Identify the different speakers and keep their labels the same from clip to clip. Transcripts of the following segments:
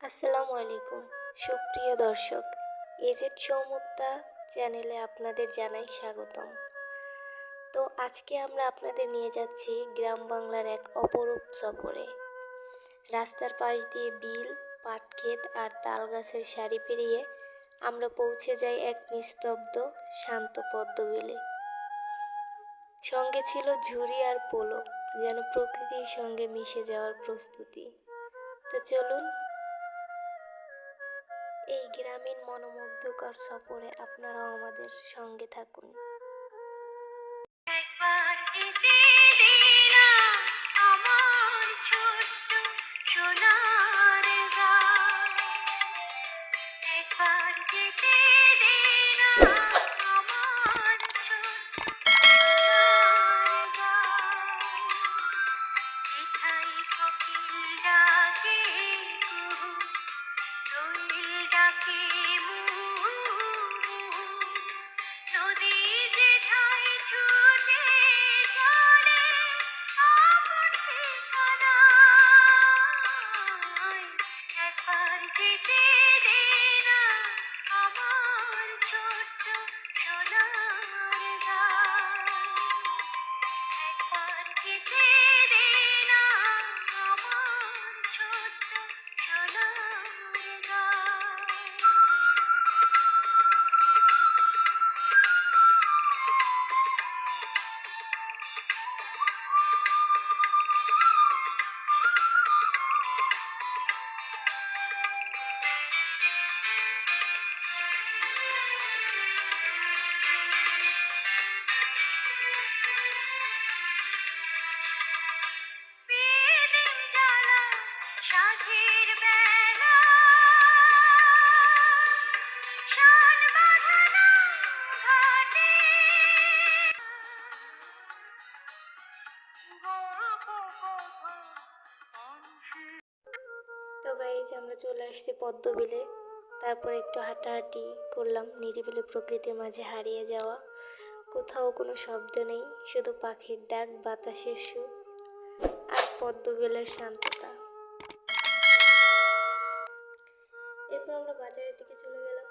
Speaker 1: আসসালামু আলাইকুম সুপ্রিয় দর্শক, এজেড সৌমুক্তা চ্যানেলে আপনাদের জানাই স্বাগতম। তো আজকে আমরা আপনাদের নিয়ে যাচ্ছি গ্রাম বাংলার এক অপরূপ সফরে। রাস্তার পাশ দিয়ে বিল, পাটক্ষেত আর তাল গাছের সারি পেরিয়ে আমরা পৌঁছে যাই এক নিস্তব্ধ শান্ত পদ্মবিলে। সঙ্গে ছিল ঝুড়ি আর পোলো, যেন প্রকৃতির সঙ্গে মিশে যাওয়ার প্রস্তুতি। তো চলুন এই গ্রামীণ মনোমুগ্ধকর সফরে আপনারাও আমাদের সঙ্গে থাকুন।
Speaker 2: একবার যেতে দে না আমার ছোট্ট সোনার গাঁ। একবার যেতে দে না আমার ছোট্ট সোনার গাঁ। যেথায় কোকিল ডাকে কুহু, দোয়েল ডাকে মুহু মুহু, নদী যেথায় ছুটে চলে আপন ঠিকানায়। একবার যেতে দে না আমার ছোট্ট সোনার গাঁ। একবার যেতে দে না আমার ছোট্ট সোনার গাঁ। বেদিন জ্বালা সাঁঝের বেলা, শান বাঁধানো ঘাটে গল্প কথা অংশে।
Speaker 1: তো গাইজ, আমরা চলে আসছি পদ্মবিলে। তারপর একটু হাঁটাহাঁটি করলাম, নিরিবিলি প্রকৃতির মাঝে হারিয়ে যাওয়া। কোথাও কোনো শব্দ নেই, শুধু পাখির ডাক, বাতাসের সুর আর পদ্মবিলের শান্ততা। এরপর আমরা বাজারের দিকে চলে গেলাম।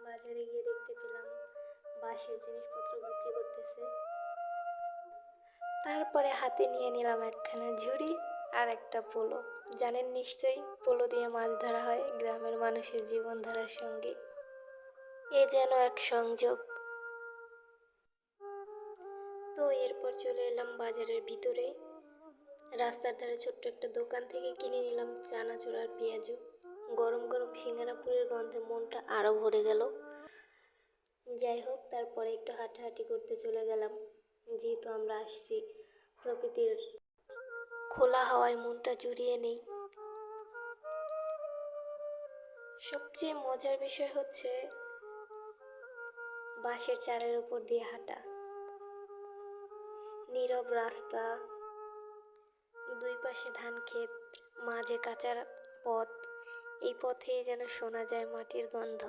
Speaker 1: বাজারে গিয়ে দেখতে পেলাম বাঁশের জিনিসপত্র বিক্রি করতেছে। তারপরে হাতে নিয়ে নিলাম একখানা ঝুড়ি আর একটা পোলো। জানেন নিশ্চয়ই, পোলো দিয়ে মাছ ধরা হয় গ্রামের মানুষের জীবনধারার সঙ্গে। এ যেন এক সংযোগ। তো এরপর চলে এলাম বাজারের ভিতরে। রাস্তার ধারে ছোট্ট একটা দোকান থেকে কিনে নিলাম চানাচুর আর পেঁয়াজু। গরম গরম সিঙ্গারা পুরির গন্ধে মনটা আরো ভরে গেল। যাই হোক, তারপরে একটু হাঁটাহাঁটি করতে চলে গেলাম, যেহেতু আমরা আসছি প্রকৃতির খোলা হাওয়ায় মনটা জুড়িয়ে নেই। সবচেয়ে মজার বিষয় হচ্ছে বাঁশের চালের উপর দিয়ে হাঁটা, নীরব রাস্তা, দুই পাশে ধান ক্ষেত, মাঝে কাঁচা পথ। এই পথেই যেন শোনা যায় মাটির গন্ধ।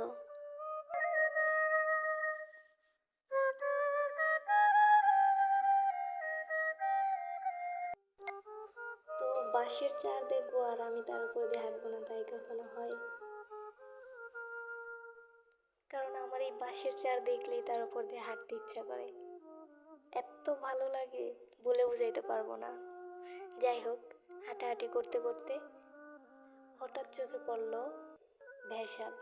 Speaker 1: তো বাঁশের চার দেখবো আর আমি তার উপর দিয়ে হাঁটবো না, তাই কখনো হয়? কারণ আমার এই বাঁশের চার দেখলেই তার উপর দিয়ে হাঁটতে ইচ্ছা করে। এত ভালো লাগে, বলে বুঝাইতে পারবো না। যাই হোক, হাঁটাহাঁটি করতে করতে হঠাৎ চোখে পড়ল ভেসাল।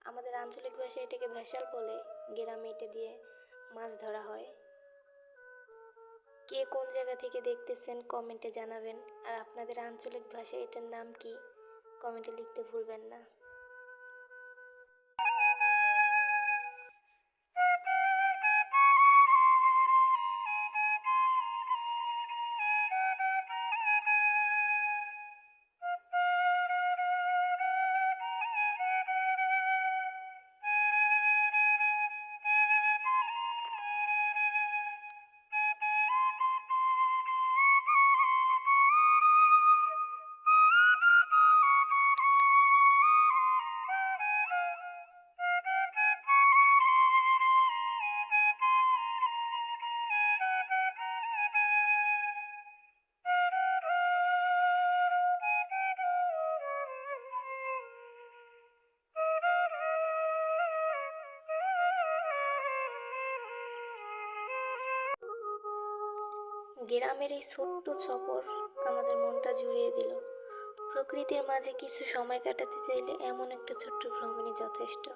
Speaker 1: আমাদের আঞ্চলিক ভাষায় এটাকে ভেসাল বলে। গ্রামে এটা দিয়ে মাছ ধরা হয়। কে কোন জায়গা থেকে দেখতেছেন কমেন্টে জানাবেন, আর আপনাদের আঞ্চলিক ভাষায় এটার নাম কি কমেন্টে লিখতে ভুলবেন না। গ্রামের এই ছোট্ট সফর আমাদের মনটা জুড়িয়ে দিল। প্রকৃতির মাঝে কিছু সময় কাটাতে চাইলে এমন একটা ছোট্ট ভ্রমণই যথেষ্ট।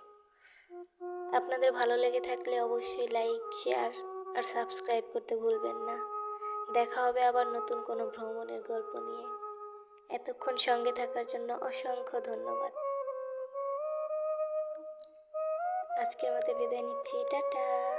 Speaker 1: আপনাদের ভালো লেগে থাকলে অবশ্যই লাইক, শেয়ার আর সাবস্ক্রাইব করতে ভুলবেন না। দেখা হবে আবার নতুন কোনো ভ্রমণের গল্প নিয়ে। এতক্ষণ সঙ্গে থাকার জন্য অসংখ্য ধন্যবাদ। আজকের মতো বিদায় নিচ্ছি, টাটা।